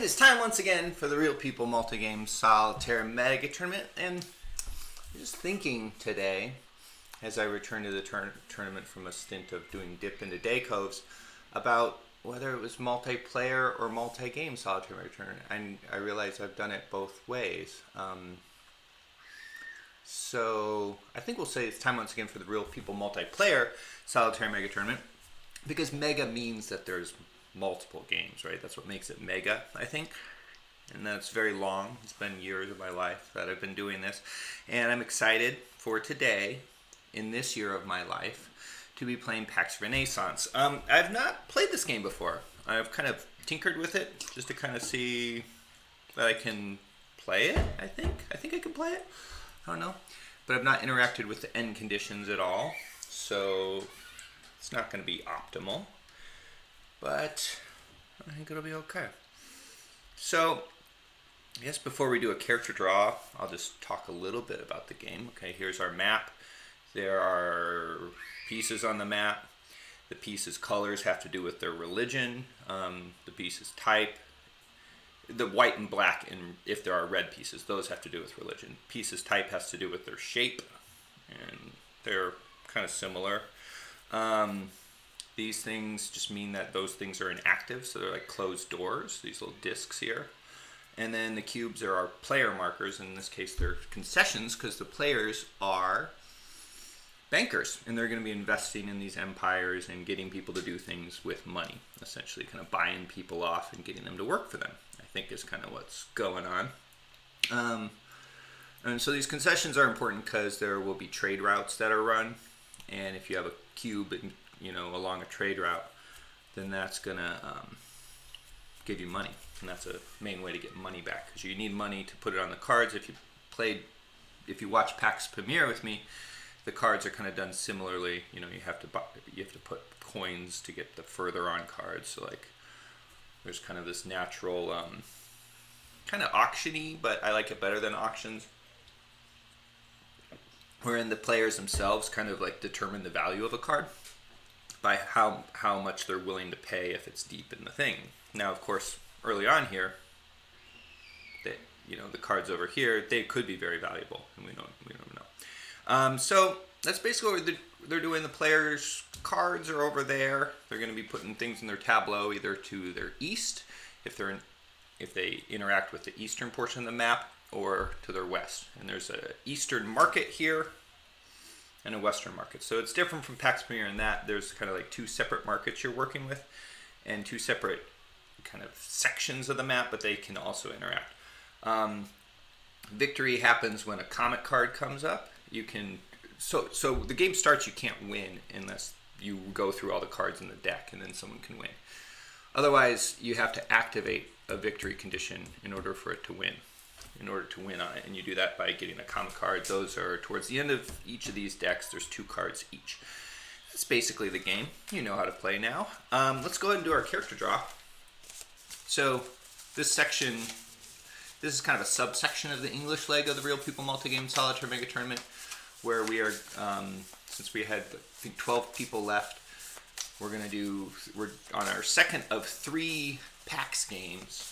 It is time once again for the Real People Multi-Game Solitaire Mega Tournament, and I'm just thinking today, as I return to the tournament from a stint of doing dip into day coves, about whether it was multiplayer or multi-game Solitaire Mega Tournament. And I realize I've done it both ways. So I think we'll say it's time once again for the Real People Multiplayer Solitaire Mega Tournament, because Mega means that there's multiple games, right? That's what makes it Mega, I think. And that's very long. It's been years of my life that I've been doing this. And I'm excited for today, in this year of my life, to be playing PAX Renaissance. I've not played this game before. I've kind of tinkered with it just to kind of see that I can play it, I think. I think I can play it. I don't know. But I've not interacted with the end conditions at all. So it's not going to be optimal. But I think it'll be okay. So, I guess before we do a character draw, I'll just talk a little bit about the game. Okay, here's our map. There are pieces on the map. The pieces' colors have to do with their religion. The pieces' type. The white and black, and if there are red pieces, those have to do with religion. Pieces' type has to do with their shape, and they're kind of similar. These things just mean that those things are inactive, so they're like closed doors, these little discs here. And then the cubes are our player markers. In this case, they're concessions, because the players are bankers, and they're going to be investing in these empires and getting people to do things with money, essentially kind of buying people off and getting them to work for them, I think is kind of what's going on. And so these concessions are important because there will be trade routes that are run, and if you have a cube along a trade route, then that's gonna give you money, and that's a main way to get money back, because you need money to put it on the cards. If you watch PAX Premiere with me, the cards are kind of done similarly. You have to put coins to get the further on cards. So like, there's kind of this natural kind of auction-y, but I like it better than auctions, wherein the players themselves kind of like determine the value of a card by how much they're willing to pay if it's deep in the thing. Now, of course, early on here, the cards over here, they could be very valuable, and we don't know. So that's basically what they're doing. The players' cards are over there. They're going to be putting things in their tableau either to their east, if they interact with the eastern portion of the map, or to their west. And there's an eastern market here and a western market. So it's different from PAX Premiere in that there's kind of like two separate markets you're working with and two separate kind of sections of the map, but they can also interact. Victory happens when a comet card comes up. So the game starts, you can't win unless you go through all the cards in the deck, and then someone can win. Otherwise, you have to activate a victory condition in order for it to win. In order to win on it, and you do that by getting a comet card. Those are towards the end of each of these decks. There's 2 cards each. That's basically the game. You know how to play now. Let's go ahead and do our character draw. So this section, this is kind of a subsection of the English leg of the Real People Multi-Game Solitaire Mega Tournament, where we are, since we had, I think, 12 people left, we're on our second of 3 PAX games.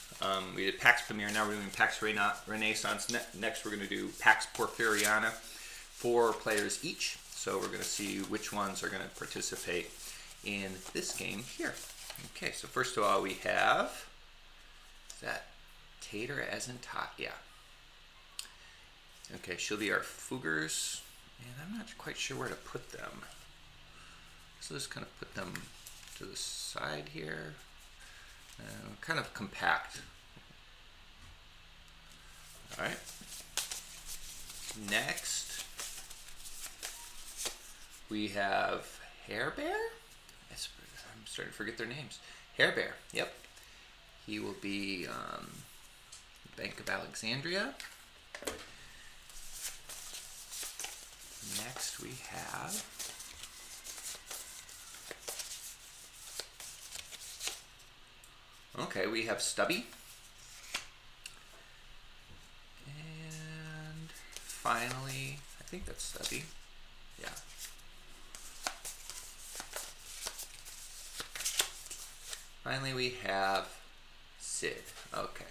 We did PAX Premiere, now we're doing PAX Renaissance. Next we're going to do PAX Porfiriana, 4 players each. So we're going to see which ones are going to participate in this game here. Okay, so first of all we have, is that Tater as in tot? Yeah. Okay, she'll be our Fuggers, and I'm not quite sure where to put them. So let's kind of put them to the side here. Kind of compact. All right. Next, we have Hair Bear. I'm starting to forget their names. Hair Bear. Yep. He will be Bank of Alexandria. Next, we have we have Stubby. And finally, I think that's Stubby. Yeah. Finally, we have Sid. Okay.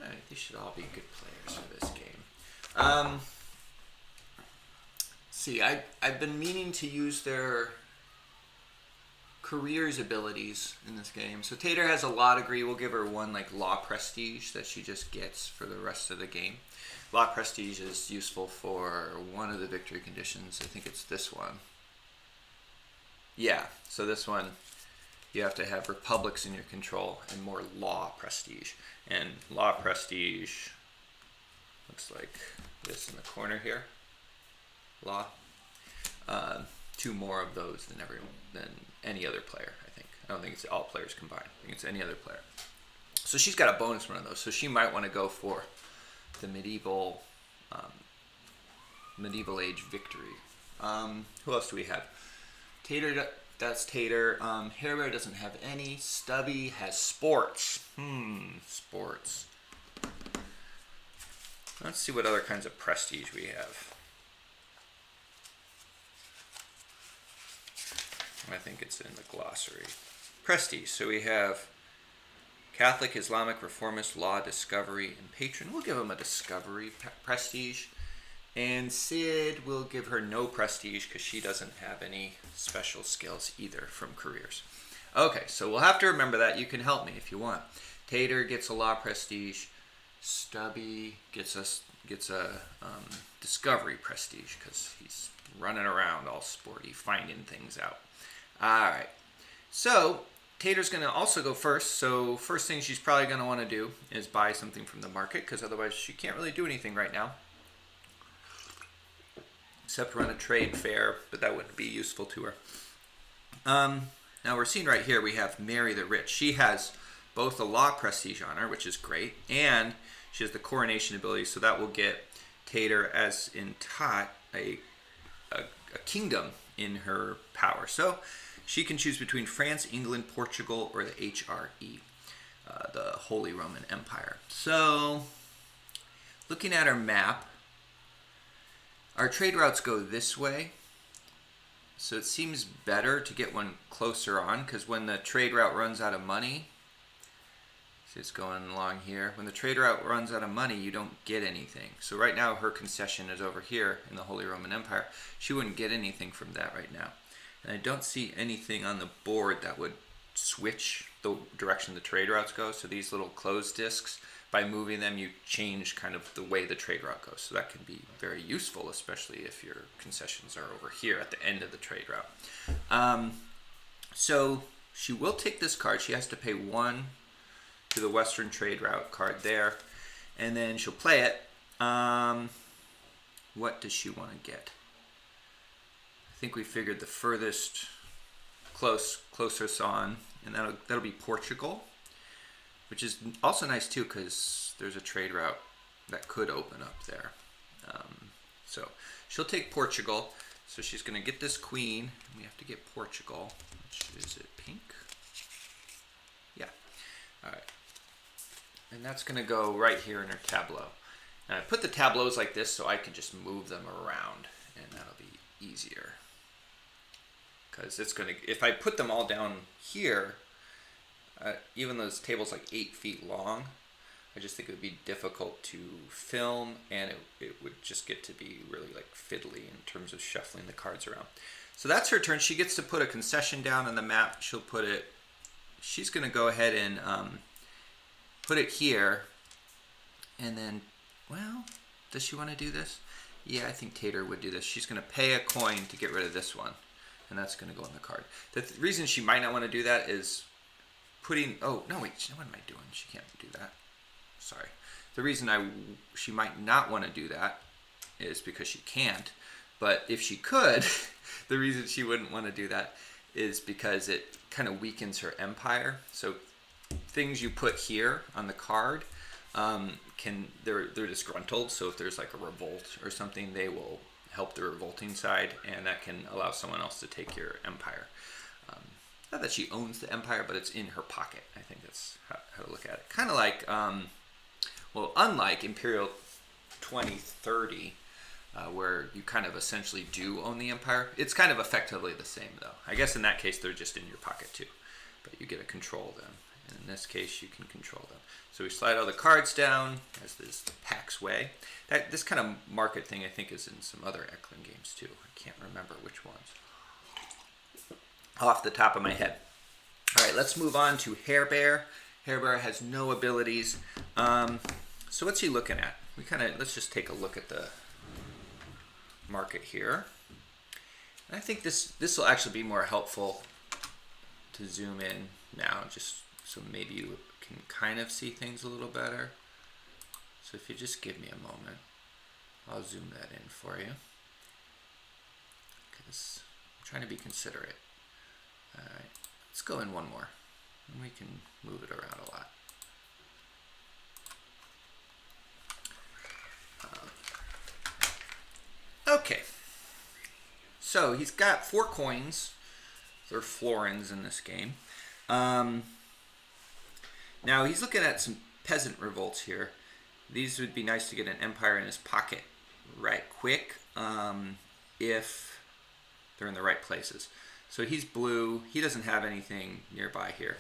Alright, these should all be good players for this game. See, I've been meaning to use their careers abilities in this game. So Tater has a law degree. We'll give her one like law prestige that she just gets for the rest of the game. Law prestige is useful for one of the victory conditions. I think it's this one. Yeah, so this one, you have to have republics in your control and more law prestige. And law prestige looks like this in the corner here. Law. 2 more of those than any other player, I think. I don't think it's all players combined. I think it's any other player. So she's got a bonus one of those. So she might want to go for the medieval age victory. Who else do we have? Tater, that's Tater. Hair Bear doesn't have any. Stubby has sports. Sports. Let's see what other kinds of prestige we have. I think it's in the glossary. Prestige. So we have Catholic, Islamic, Reformist, Law, Discovery, and Patron. We'll give him a Discovery prestige. And Sid will give her no prestige because she doesn't have any special skills either from careers. Okay, so we'll have to remember that. You can help me if you want. Tater gets a Law prestige. Stubby gets a Discovery prestige because he's running around all sporty, finding things out. All right, so Tater's going to also go first. So first thing she's probably going to want to do is buy something from the market because otherwise she can't really do anything right now. Except run a trade fair, but that wouldn't be useful to her. Now we're seeing right here we have Mary the Rich. She has both the law prestige on her, which is great, and she has the coronation ability, so that will get Tater, as in Tot, a kingdom in her power. So she can choose between France, England, Portugal, or the HRE, the Holy Roman Empire. So looking at her map, our trade routes go this way, so it seems better to get one closer on, because when the trade route runs out of money, see it's going along here, when the trade route runs out of money, you don't get anything. So right now her concession is over here in the Holy Roman Empire. She wouldn't get anything from that right now. And I don't see anything on the board that would switch the direction the trade routes go. So these little closed discs, by moving them, you change kind of the way the trade route goes. So that can be very useful, especially if your concessions are over here at the end of the trade route. So she will take this card. She has to pay 1 to the Western Trade Route card there. And then she'll play it. What does she want to get? I think we figured the furthest closest on, and that'll be Portugal. Which is also nice too, because there's a trade route that could open up there. So she'll take Portugal. So she's going to get this queen. We have to get Portugal. Which is it, pink? Yeah. All right. And that's going to go right here in her tableau. Now I put the tableaus like this so I can just move them around, and that'll be easier. Because it's going to, if I put them all down here, even though this table's like 8 feet long, I just think it would be difficult to film, and it would just get to be really like fiddly in terms of shuffling the cards around. So that's her turn. She gets to put a concession down on the map. She'll put it, she's going to go ahead and put it here, and then, well, does she want to do this? Yeah, I think Tater would do this. She's going to pay a coin to get rid of this one, and that's going to go on the card. The reason she might not want to do that is putting, oh, no, wait, what am I doing? She can't do that. Sorry. The reason she might not want to do that is because she can't, but if she could, the reason she wouldn't want to do that is because it kind of weakens her empire. So things you put here on the card, they're disgruntled, so if there's like a revolt or something, they will help the revolting side, and that can allow someone else to take your empire. Not that she owns the empire, but it's in her pocket. I think that's how to look at it. Kind of like, well, unlike Imperial 2030, where you kind of essentially do own the empire, it's kind of effectively the same, though. I guess in that case, they're just in your pocket, too. but you get to control them. And in this case, you can control them. So we slide all the cards down, as is the Pax way. This kind of market thing, I think, is in some other Eklund games too. I can't remember which ones. Off the top of my head. All right, let's move on to Hair Bear. Hair Bear has no abilities. So what's he looking at? Let's just take a look at the market here. And I think this will actually be more helpful to zoom in now, just so maybe you can kind of see things a little better. So if you just give me a moment, I'll zoom that in for you, because I'm trying to be considerate. All right, let's go in one more, and we can move it around a lot. Okay, so he's got 4 coins. They're florins in this game. Now he's looking at some peasant revolts here. These would be nice to get an empire in his pocket right quick if they're in the right places. So he's blue. He doesn't have anything nearby here.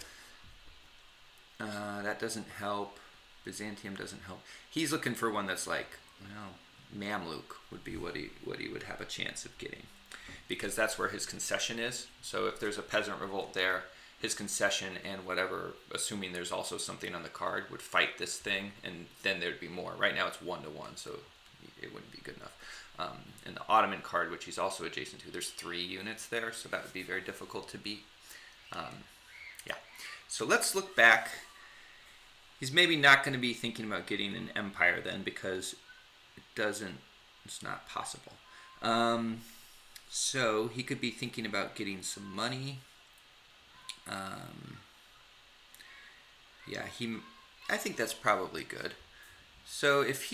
That doesn't help. Byzantium doesn't help. He's looking for one that's like, well, Mamluk would be what he would have a chance of getting, because that's where his concession is. So if there's a peasant revolt there, his concession and whatever, assuming there's also something on the card, would fight this thing, and then there'd be more. Right now it's 1-1, so it wouldn't be good enough. And the Ottoman card, which he's also adjacent to, there's 3 units there, so that would be very difficult to beat. Yeah. So let's look back. He's maybe not going to be thinking about getting an empire then, because it's not possible. So he could be thinking about getting some money. Yeah, I think that's probably good. So if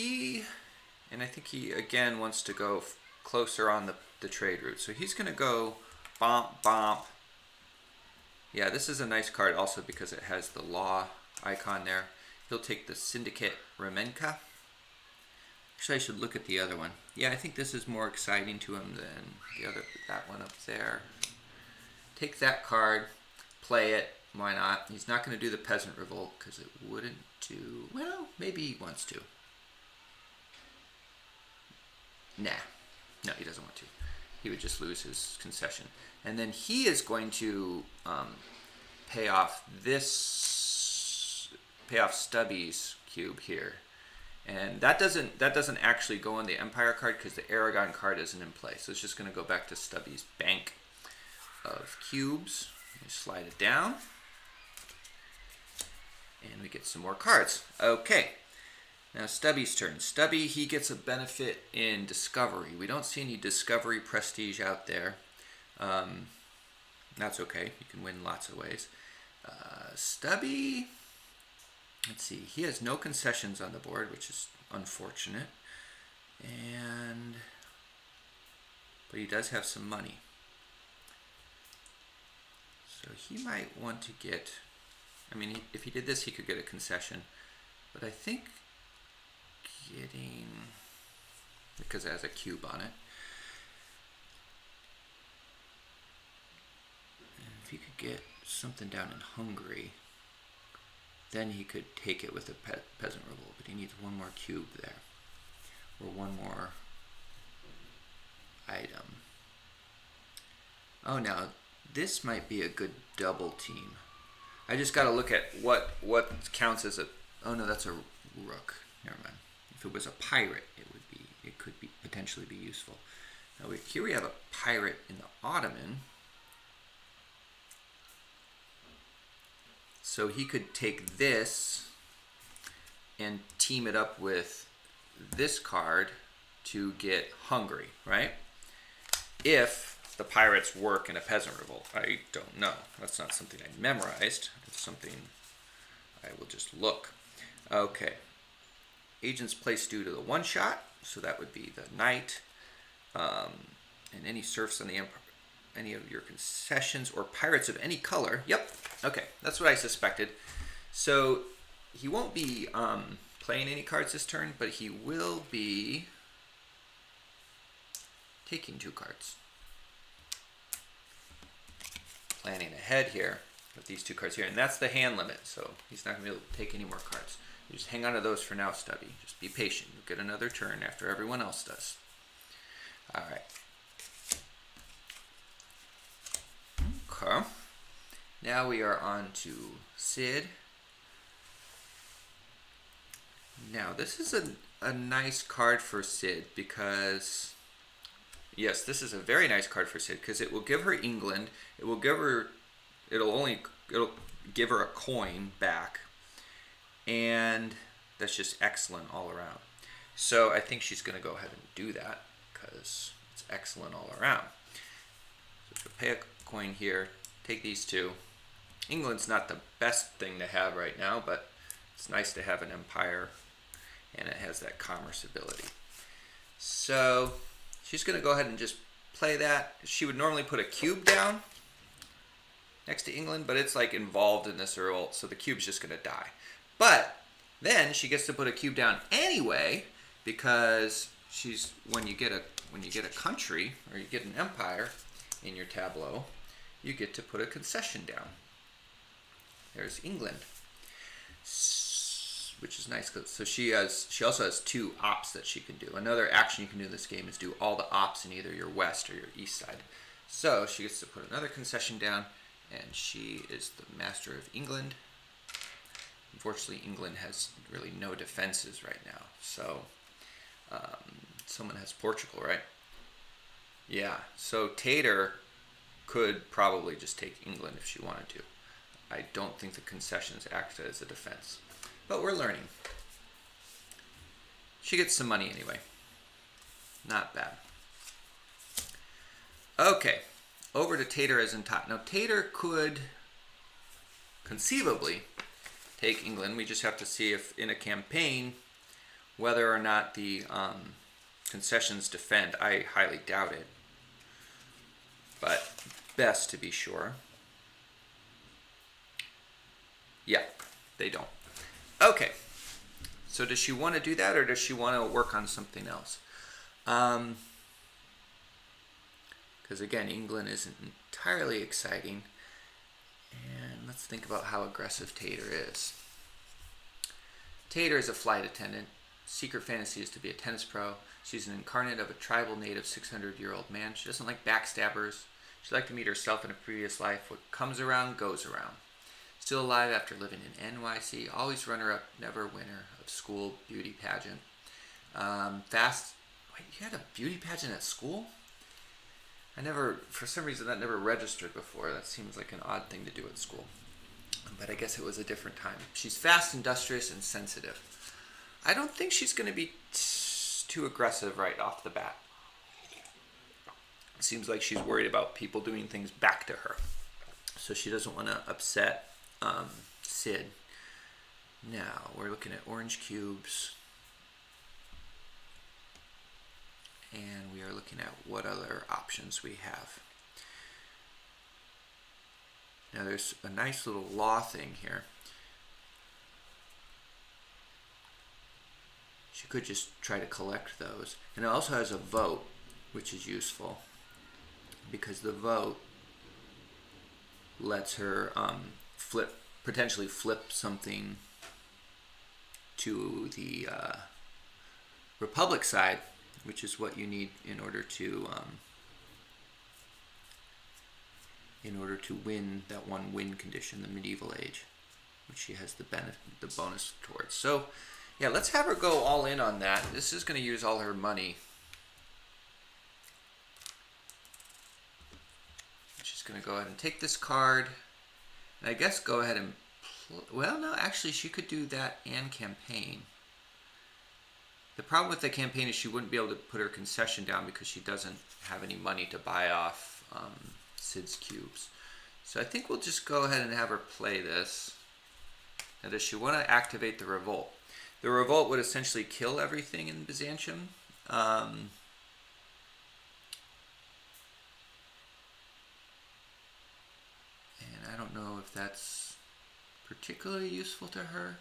and I think he again wants to go closer on the trade route. So he's going to go bomp, bomp. Yeah, this is a nice card also because it has the law icon there. He'll take the Syndicate Remenka. Actually, I should look at the other one. Yeah, I think this is more exciting to him than that one up there. Take that card, play it. Why not? He's not going to do the Peasant Revolt because it wouldn't do... Well, maybe he wants to. Nah. No, he doesn't want to. He would just lose his concession. And then he is going to pay off Stubby's cube here. And that doesn't actually go on the Empire card because the Aragon card isn't in play. So it's just going to go back to Stubby's bank of cubes. We slide it down. And we get some more cards. Okay. Now Stubby's turn. Stubby, he gets a benefit in Discovery. We don't see any Discovery prestige out there. That's okay. You can win lots of ways. Stubby... Let's see, he has no concessions on the board, which is unfortunate. But he does have some money. So he might want to get, I mean, if he did this, he could get a concession. But I think getting, because it has a cube on it. And if he could get something down in Hungary, then he could take it with a peasant revolt, but he needs one more cube there, or one more item. Oh, now this might be a good double team. I just got to look at what counts as a. Oh no, that's a rook. Never mind. If it was a pirate, it could be potentially be useful. Now here we have a pirate in the Ottoman. So he could take this and team it up with this card to get Hungary, right? If the pirates work in a peasant revolt. I don't know. That's not something I memorized. It's something I will just look. Okay. Agent's place due to the one shot. So that would be the knight. And any serfs on the empire. Any of your concessions or pirates of any color. Yep. Okay, that's what I suspected. So he won't be playing any cards this turn, but he will be taking 2 cards. Planning ahead here. with these 2 cards here. And that's the hand limit, so he's not going to be able to take any more cards. You just hang on to those for now, Stubby. Just be patient. You'll get another turn after everyone else does. All right. Okay. Now we are on to Sid. Now, this is a nice card for Sid because, yes, this is a very nice card for Sid because it will give her England. It'll give her a coin back, and that's just excellent all around. So I think she's going to go ahead and do that because it's excellent all around. So she'll pay a coin here, take these 2. England's not the best thing to have right now, but it's nice to have an empire, and it has that commerce ability. So she's going to go ahead and just play that. She would normally put a cube down next to England, but it's like involved in this revolt, so the cube's just going to die. But then she gets to put a cube down anyway, because when you get a country or you get an empire in your tableau, you get to put a concession down. There's England, which is nice. So she also has 2 ops that she can do. Another action you can do in this game is do all the ops in either your west or your east side. So she gets to put another concession down, and she is the master of England. Unfortunately, England has really no defenses right now. So someone has Portugal, right? Yeah. So Tater could probably just take England if she wanted to. I don't think the concessions act as a defense. But we're learning. She gets some money anyway. Not bad. Okay. Over to Tater as in top. Now, Tater could conceivably take England. We just have to see if in a campaign whether or not the concessions defend. I highly doubt it. But best to be sure. Yeah, they don't. Okay. So does she want to do that, or does she want to work on something else? Because again, England isn't entirely exciting. And let's think about how aggressive Tater is. Tater is a flight attendant. Secret fantasy is to be a tennis pro. She's an incarnate of a tribal native 600-year-old man. She doesn't like backstabbers. She'd like to meet herself in a previous life. What comes around goes around. Still alive after living in NYC. Always runner-up, never winner of school beauty pageant. Wait, you had a beauty pageant at school? For some reason, that never registered before. That seems like an odd thing to do at school. But I guess it was a different time. She's fast, industrious, and sensitive. I don't think she's going to be too aggressive right off the bat. It seems like she's worried about people doing things back to her. So she doesn't want to upset Sid. Now, we're looking at orange cubes. And we are looking at what other options we have. Now, there's a nice little law thing here. She could just try to collect those. And it also has a vote, which is useful, because the vote lets her potentially flip something to the Republic side, which is what you need in order to win that one win condition, the medieval age, which she has the bonus towards. So, yeah, let's have her go all in on that. This is going to use all her money. She's going to go ahead and take this card, and I guess go ahead and well, no, actually, she could do that and campaign. The problem with the campaign is she wouldn't be able to put her concession down because she doesn't have any money to buy off Sid's cubes. So I think we'll just go ahead and have her play this. Now, does she want to activate the revolt? The revolt would essentially kill everything in Byzantium. And I don't know if that's particularly useful to her.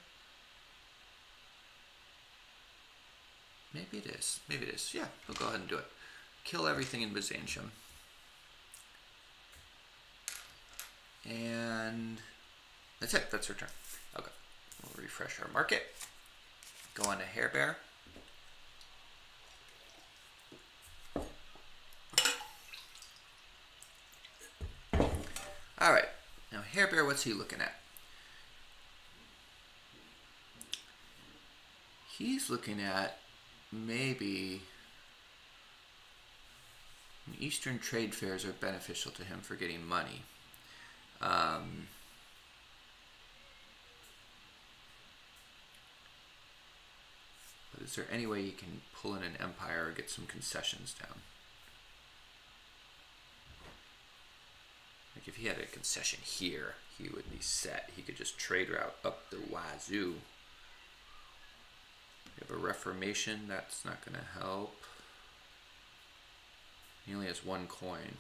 Maybe it is. Maybe it is. Yeah, we'll go ahead and do it. Kill everything in Byzantium. And that's it. That's her turn. Okay. We'll refresh our market. Go on to Hair Bear. All right. Now, Hair Bear, what's he looking at? He's looking at maybe Eastern trade fairs are beneficial to him for getting money. But is there any way you can pull in an empire or get some concessions down? Like if he had a concession here, he would be set. He could just trade route up the wazoo. You have a Reformation, that's not going to help. He only has 1 coin.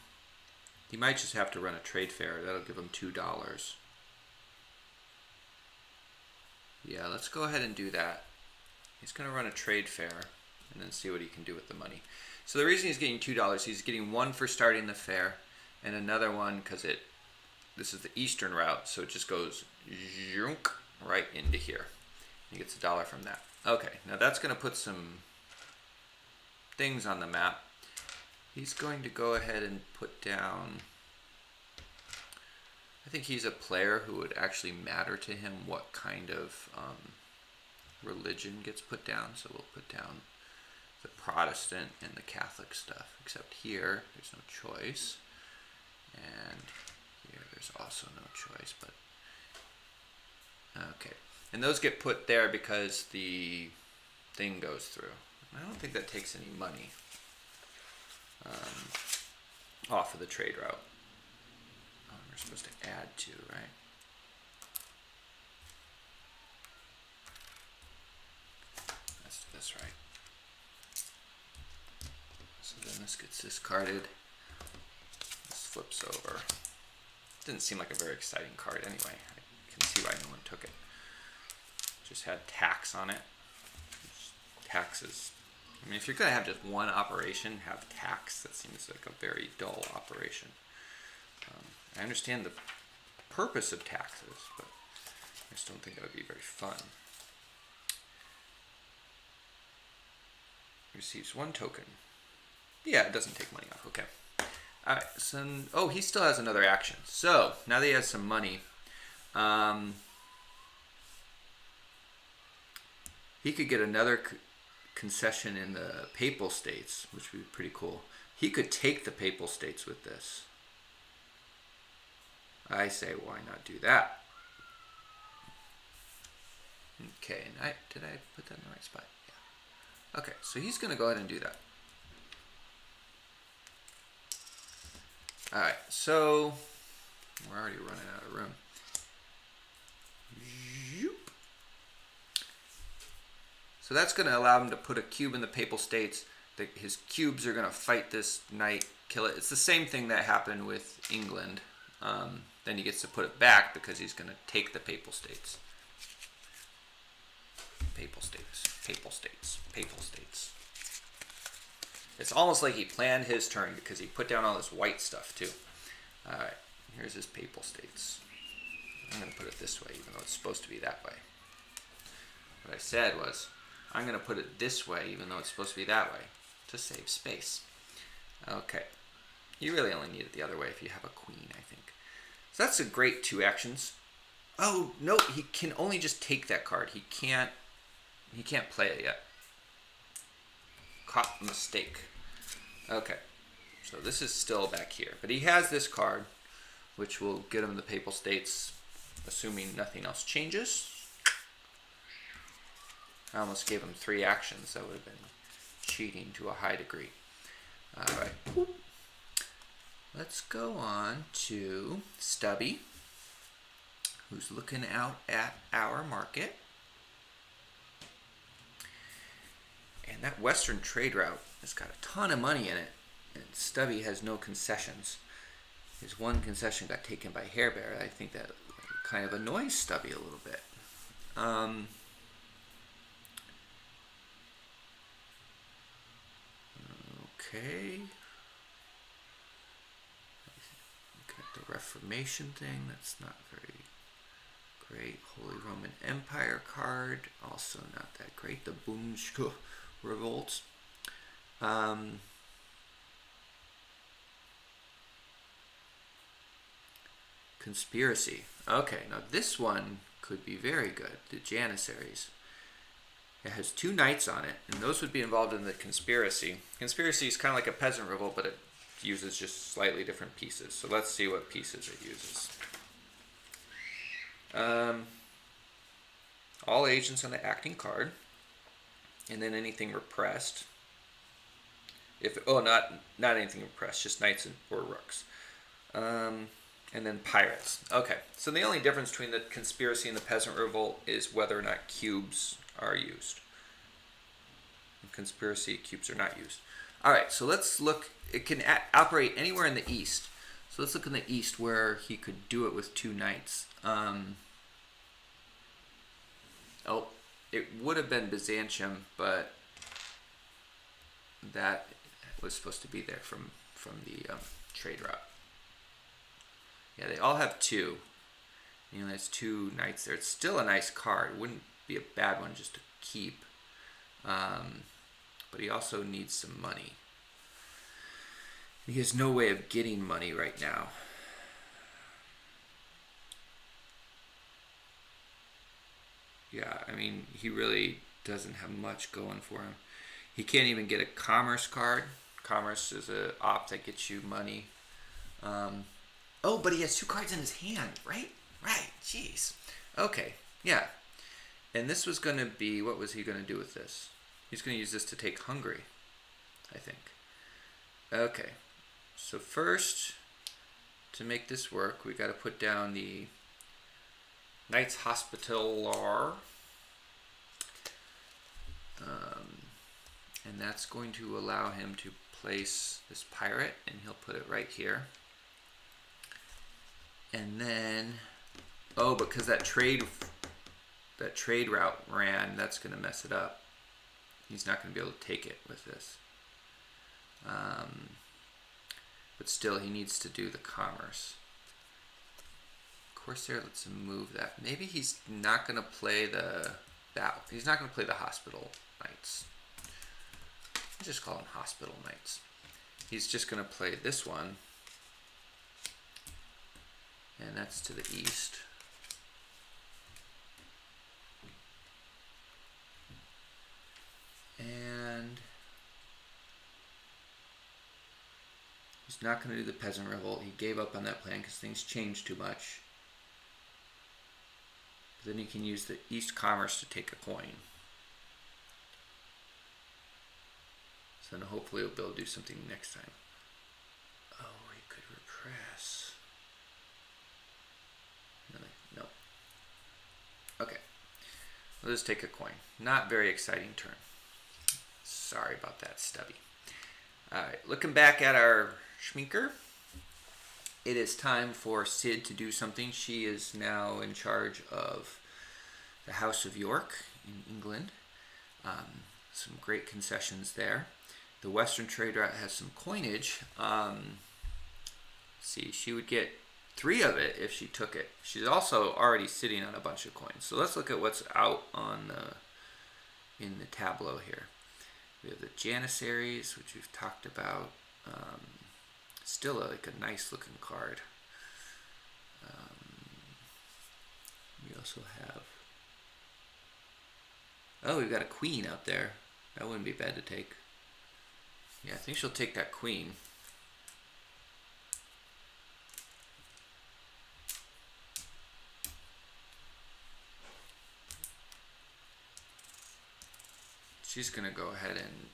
He might just have to run a trade fair. That'll give him $2. Yeah, let's go ahead and do that. He's going to run a trade fair and then see what he can do with the money. So the reason he's getting $2, he's getting 1 for starting the fair and another one because this is the eastern route, so it just goes right into here. He gets $1 from that. Okay, now that's going to put some things on the map. He's going to go ahead and put down, I think he's a player who would actually matter to him what kind of religion gets put down. So we'll put down the Protestant and the Catholic stuff, except here there's no choice. And here there's also no choice, but okay. And those get put there because the thing goes through. I don't think that takes any money off of the trade route. Oh, we're supposed to add to, right? Let's do this right. So then this gets discarded. This flips over. Didn't seem like a very exciting card anyway. I can see why no one took it. Just had tax on it. Taxes. I mean, if you're going to have just one operation, have tax. That seems like a very dull operation. I understand the purpose of taxes, but I just don't think that would be very fun. Receives 1 token. Yeah, it doesn't take money off. Okay. All right. So, oh, he still has another action. So now that he has some money, he could get another concession in the Papal States, which would be pretty cool. He could take the Papal States with this. I say, why not do that? Okay, and did I put that in the right spot? Yeah. Okay, so he's going to go ahead and do that. All right, so we're already running out of room. So that's going to allow him to put a cube in the Papal States. His cubes are going to fight this knight, kill it. It's the same thing that happened with England. Then he gets to put it back because he's going to take the Papal States. Papal States, Papal States, Papal States. It's almost like he planned his turn because he put down all this white stuff too. All right, here's his Papal States. I'm going to put it this way, even though it's supposed to be that way. What I said was, I'm going to put it this way, even though it's supposed to be that way, to save space. Okay. You really only need it the other way if you have a queen, I think. So that's a great 2 actions. Oh, no, he can only just take that card. He can't play it yet. Caught mistake. Okay. So this is still back here. But he has this card, which will get him the Papal States, assuming nothing else changes. I almost gave him 3 actions. That would have been cheating to a high degree. All right. Let's go on to Stubby, who's looking out at our market. And that Western trade route has got a ton of money in it. And Stubby has no concessions. His 1 concession got taken by Hair Bear. I think that kind of annoys Stubby a little bit. Okay. Look at the Reformation thing. That's not very great. Holy Roman Empire card. Also not that great. The Boomshko Revolt. Conspiracy. Okay, now this one could be very good. The Janissaries. It has 2 knights on it, and those would be involved in the conspiracy. Conspiracy is kind of like a peasant revolt, but it uses just slightly different pieces. So let's see what pieces it uses. All agents on the acting card, and then anything repressed. Not anything repressed, just knights or rooks. And then pirates. Okay, so the only difference between the conspiracy and the peasant revolt is whether or not cubes are used. In conspiracy, cubes are not used. All right, so let's look. It can operate anywhere in the east. So let's look in the east where he could do it with 2 knights. It would have been Byzantium, but that was supposed to be there from the trade route. Yeah, they all have 2. There's 2 knights there. It's still a nice card. It wouldn't be a bad one just to keep. But he also needs some money. He has no way of getting money right now. Yeah, I mean, he really doesn't have much going for him. He can't even get a commerce card. Commerce is an op that gets you money. But he has 2 cards in his hand, right? Right, jeez. Okay, yeah. And this was going to be, what was he going to do with this? He's going to use this to take Hungary, I think. Okay, so first, to make this work, we got to put down the Knights Hospitaller. And that's going to allow him to place this pirate, and he'll put it right here. And then, because that trade route ran, that's going to mess it up. He's not going to be able to take it with this. But still, he needs to do the commerce. Corsair lets him move that. Maybe he's not going to play he's not going to play the Hospital Knights. Let's just call them Hospital Knights. He's just going to play this one. And that's to the east. And he's not going to do the peasant revolt. He gave up on that plan because things changed too much. But then he can use the east commerce to take a coin. So then hopefully he'll be able to do something next time. Oh, he could repress. No. Okay. We'll just take a coin. Not very exciting turn. Sorry about that, Stubby. Alright, looking back at our Schminker, it is time for Sid to do something. She is now in charge of the House of York in England. Some great concessions there. The Western trade route has some coinage. See, she would get 3 of it if she took it. She's also already sitting on a bunch of coins. So let's look at what's out in the tableau here. We have the Janissaries, which we've talked about. Still like a nice looking card. We also have... Oh, we've got a queen out there. That wouldn't be bad to take. Yeah, I think she'll take that queen. She's going to go ahead and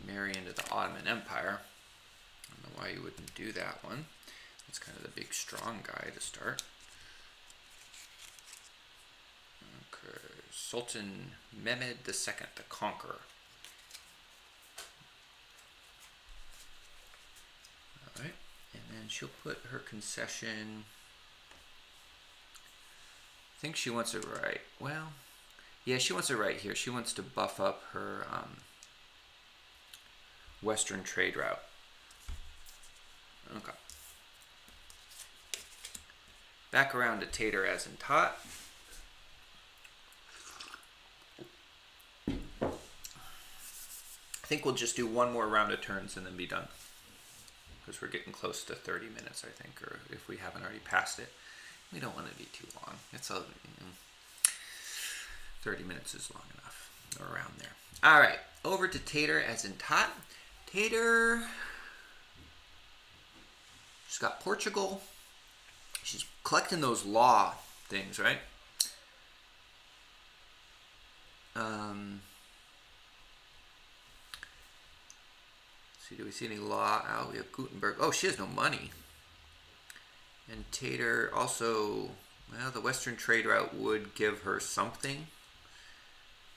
marry into the Ottoman Empire. I don't know why you wouldn't do that one. That's kind of the big strong guy to start. Okay. Sultan Mehmed II, the Conqueror. Alright, and then she'll put her concession... I think she wants it right. Well... Yeah, she wants it right here. She wants to buff up her Western trade route. Okay. Back around to tater as in tot. I think we'll just do one more round of turns and then be done. Because we're getting close to 30 minutes, I think, or if we haven't already passed it. We don't want to be too long. It's 30 minutes is long enough, or around there. All right, over to tater as in tot. Tater, she's got Portugal. She's collecting those law things, right? See, do we see any law out? We have Gutenberg. Oh, she has no money. And tater also, well, the Western trade route would give her something.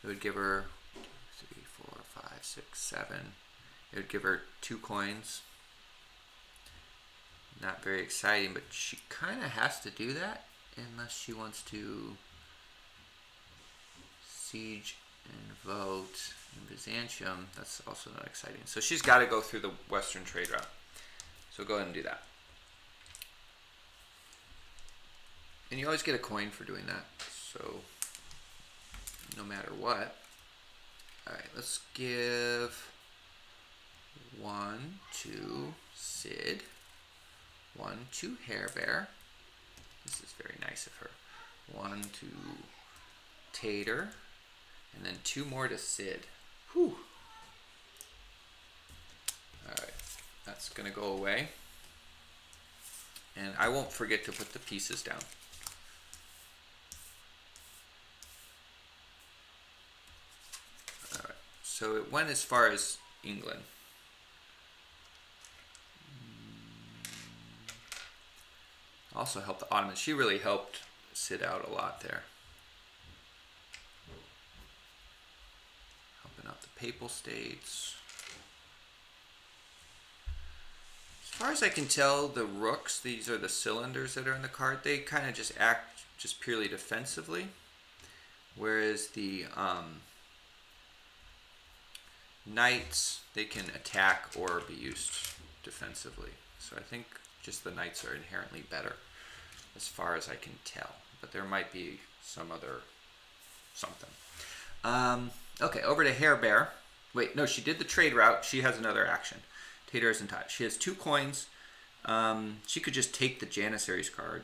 It would give her 3, 4, 5, 6, 7. It would give her 2 coins. Not very exciting, but she kind of has to do that unless she wants to siege and vote in Byzantium. That's also not exciting. So she's got to go through the Western trade route. So go ahead and do that. And you always get a coin for doing that. So no matter what. All right, let's give 1 to Sid, 1 to Hair Bear. This is very nice of her. 1 to Tater, and then 2 more to Sid. Whew. All right, that's gonna go away. And I won't forget to put the pieces down. All right, so it went as far as England. Also helped the Ottomans. She really helped Sid out a lot there. Helping out the Papal States. As far as I can tell, the rooks, these are the cylinders that are in the card, they kind of just act just purely defensively. Whereas the knights, they can attack or be used defensively. So I think just the knights are inherently better as far as I can tell. But there might be some other something. Okay, over to Hair Bear. Wait, no, she did the trade route. She has another action. Tater isn't touched. She has 2 coins. She could just take the Janissaries card.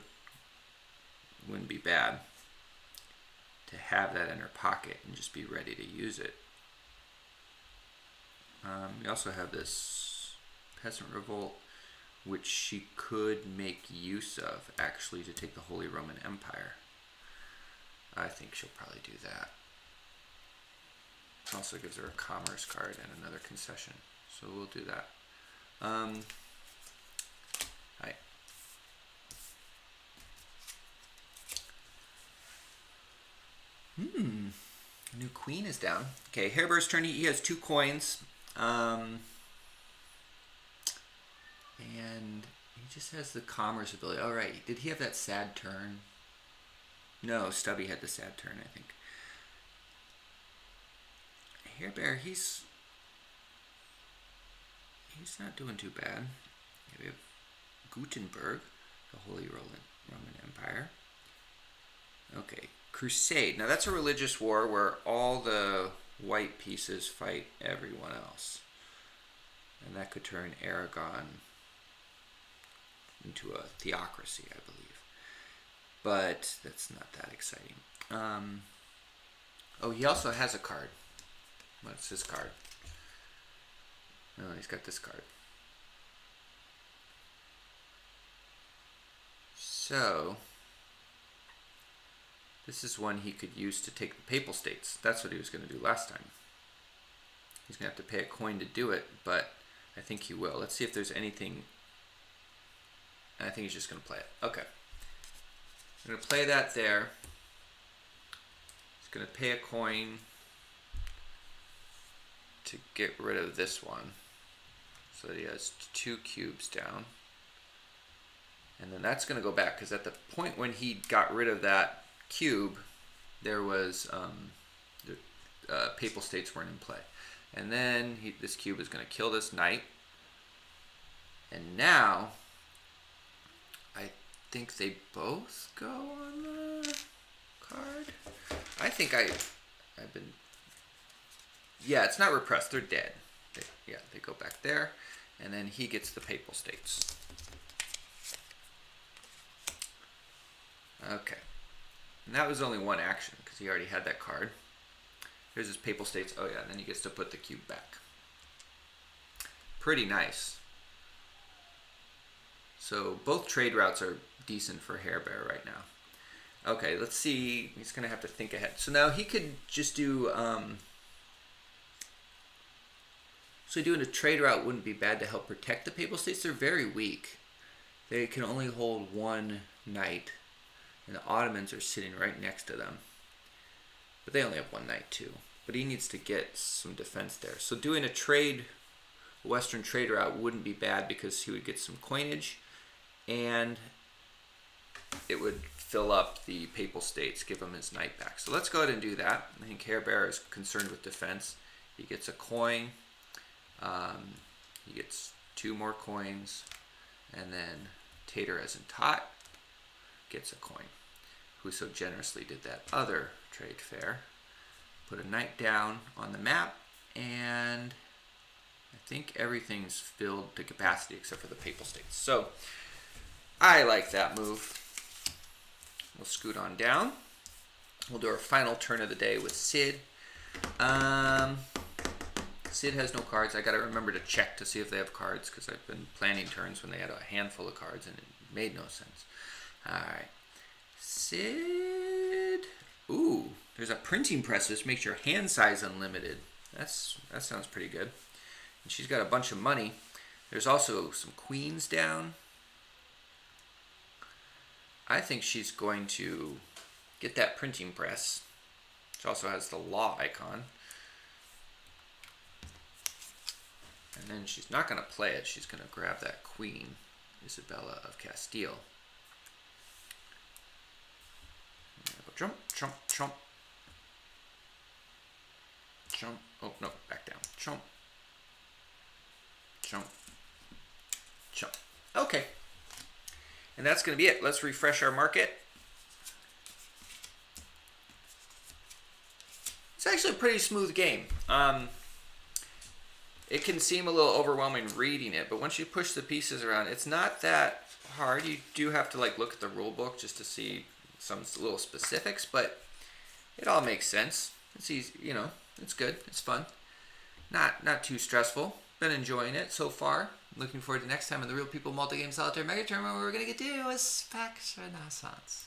Wouldn't be bad to have that in her pocket and just be ready to use it. We also have this Peasant Revolt, which she could make use of, actually, to take the Holy Roman Empire. I think she'll probably do that. It also gives her a commerce card and another concession, so we'll do that. Right. New queen is down. Okay, Hair Bear's turn. He has 2 coins. And he just has the commerce ability. All right, did he have that sad turn? No, Stubby had the sad turn, I think. Hair Bear, he's not doing too bad. We have Gutenberg, the Holy Roman Empire. Okay, Crusade. Now that's a religious war where all the white pieces fight everyone else. And that could turn Aragon into a theocracy, I believe. But that's not that exciting. Oh, he also has a card. What's his card? No, he's got this card. So, this is one he could use to take the Papal States. That's what he was going to do last time. He's going to have to pay a coin to do it, but I think he will. Let's see if there's anything. I think he's just going to play it. Okay. I'm going to play that there. He's going to pay a coin to get rid of this one. So that he has 2 cubes down. And then that's going to go back, because at the point when he got rid of that cube, there was the Papal States weren't in play. And then this cube is going to kill this knight. And now, I think they both go on the card. I think I've been... Yeah, it's not repressed. They're dead. They go back there. And then he gets the Papal States. Okay. And that was only one action, because he already had that card. Here's his Papal States. Oh yeah, and then he gets to put the cube back. Pretty nice. So both trade routes are decent for Hair Bear right now. Okay, let's see. He's going to have to think ahead. So now he could just do... So doing a trade route wouldn't be bad to help protect the Papal States. They're very weak. They can only hold one knight. And the Ottomans are sitting right next to them. But they only have one knight too. But he needs to get some defense there. So doing a Western trade route wouldn't be bad because he would get some coinage. And it would fill up the Papal States, give him his knight back. So let's go ahead and do that. I think Hair Bear is concerned with defense. He gets a coin. He gets 2 more coins. And then Tater as in Tot gets a coin, who so generously did that other trade fair. Put a knight down on the map, and I think everything's filled to capacity except for the Papal States. So I like that move. We'll scoot on down. We'll do our final turn of the day with Sid. Sid has no cards. I gotta remember to check to see if they have cards, because I've been planning turns when they had a handful of cards and it made no sense. Alright. Sid. Ooh, there's a printing press which makes your hand size unlimited. That sounds pretty good. And she's got a bunch of money. There's also some queens down. I think she's going to get that printing press, which also has the law icon. And then she's not going to play it. She's going to grab that queen, Isabella of Castile. Jump, jump, jump. Jump. Oh, no, back down. Jump. Jump. Jump. Okay. And that's going to be it. Let's refresh our market. It's actually a pretty smooth game. It can seem a little overwhelming reading it, but once you push the pieces around, it's not that hard. You do have to look at the rule book just to see some little specifics, but it all makes sense. It's easy, it's good. It's fun. Not too stressful. Been enjoying it so far. Looking forward to next time in the Real People Multi-Game Solitaire Mega Tournament where we're going to get to a Spax Renaissance.